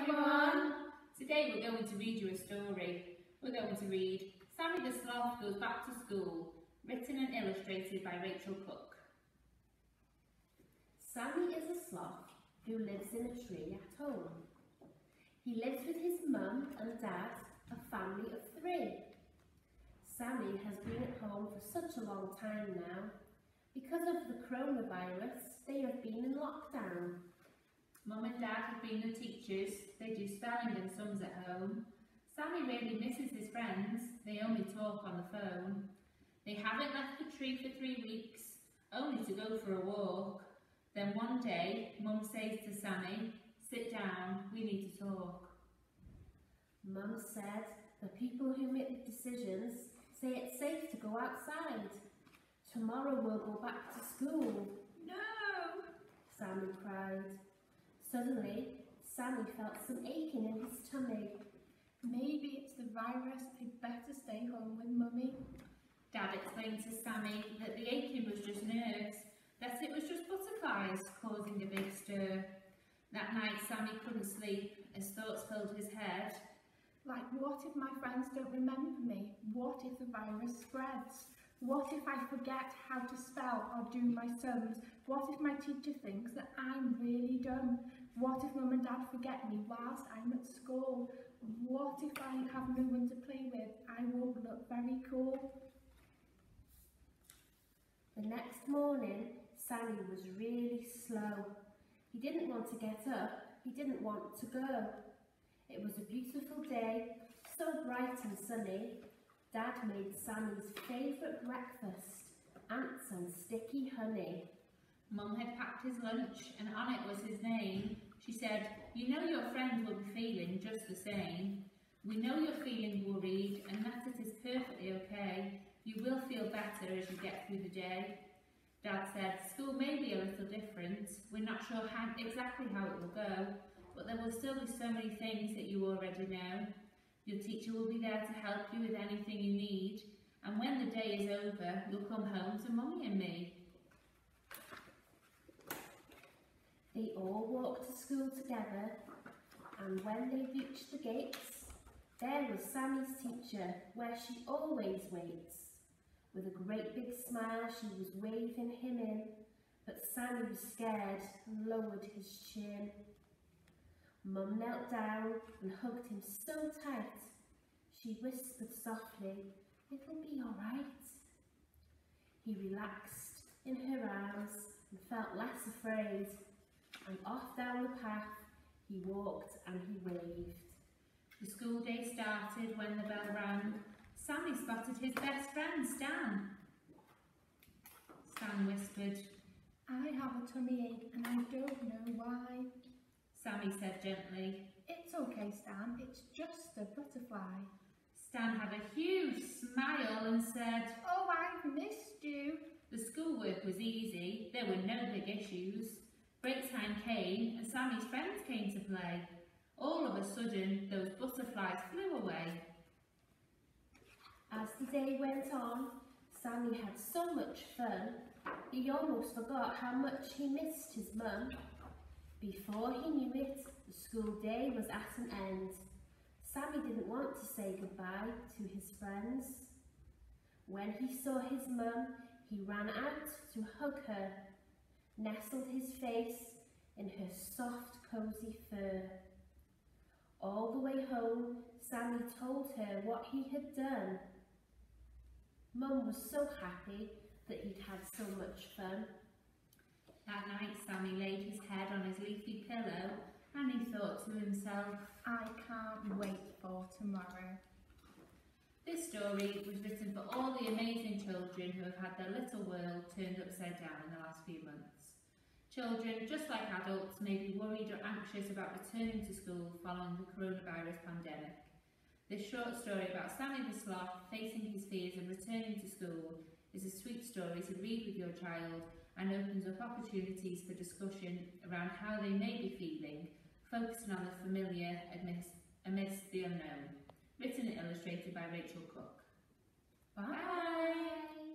everyone! Today we're going to read you a story. We're going to read Sammy the Sloth Goes Back to School, written and illustrated by Rachel Cook. Sammy is a sloth who lives in a tree at home. He lives with his mum and dad, a family of 3. Sammy has been at home for such a long time now. Because of the coronavirus, they have been in lockdown. Mum and Dad have been the teachers. They do spelling and sums at home. Sammy really misses his friends. They only talk on the phone. They haven't left the tree for 3 weeks, only to go for a walk. Then one day, Mum says to Sammy, "Sit down, we need to talk." Mum said the people who make the decisions say it's safe to go outside. Tomorrow we'll go back to school. No! Sammy cried. Suddenly, Sammy felt some aching in his tummy. Maybe it's the virus. I'd better stay home with Mummy. Dad explained to Sammy that the aching was just nerves, that it was just butterflies causing a big stir. That night, Sammy couldn't sleep as thoughts filled his head. Like, what if my friends don't remember me? What if the virus spreads? What if I forget how to spell or do my sums? What if my teacher thinks that I'm really dumb? What if Mum and Dad forget me whilst I'm at school? What if I have no one to play with? I won't look very cool. The next morning, Sammy was really slow. He didn't want to get up. He didn't want to go. It was a beautiful day, so bright and sunny. Dad made Sammy's favourite breakfast, ants and sticky honey. Mum had packed his lunch and on it was his name. She said, "You know your friends will be feeling just the same. We know you're feeling worried and that it is perfectly okay. You will feel better as you get through the day." Dad said, "School may be a little different. We're not sure exactly how it will go, but there will still be so many things that you already know. Your teacher will be there to help you with anything you need, and when the day is over, you'll come home to Mummy and me." They all walked to school together, and when they reached the gates, there was Sammy's teacher, where she always waits. With a great big smile, she was waving him in, but Sammy was scared and lowered his chin. Mum knelt down and hugged him so tight. She whispered softly, "It'll be all right." He relaxed in her arms and felt less afraid. And off down the path he walked and he waved. The school day started when the bell rang. Sammy spotted his best friend, Stan. Stan whispered, I have a tummy ache and I don't know why. Sammy said gently. It's okay, Stan. It's just a butterfly. Stan had a huge smile and said, "Oh, I've missed you." The schoolwork was easy. There were no big issues. Break time came and Sammy's friends came to play. All of a sudden, those butterflies flew away. As the day went on, Sammy had so much fun, he almost forgot how much he missed his mum. Before he knew it, the school day was at an end. Sammy didn't want to say goodbye to his friends. When he saw his mum, he ran out to hug her, nestled his face in her soft, cosy fur. All the way home, Sammy told her what he had done. Mum was so happy that he'd had so much fun. That night, Sammy laid his head on his leafy pillow and he thought to himself, I can't wait for tomorrow. This story was written for all the amazing children who have had their little world turned upside down in the last few months. Children, just like adults, may be worried or anxious about returning to school following the coronavirus pandemic. This short story about Sammy the Sloth facing his fears and returning to school is a sweet story to read with your child and opens up opportunities for discussion around how they may be feeling, focusing on the familiar amidst the unknown. Written and illustrated by Rachel Cook. Bye!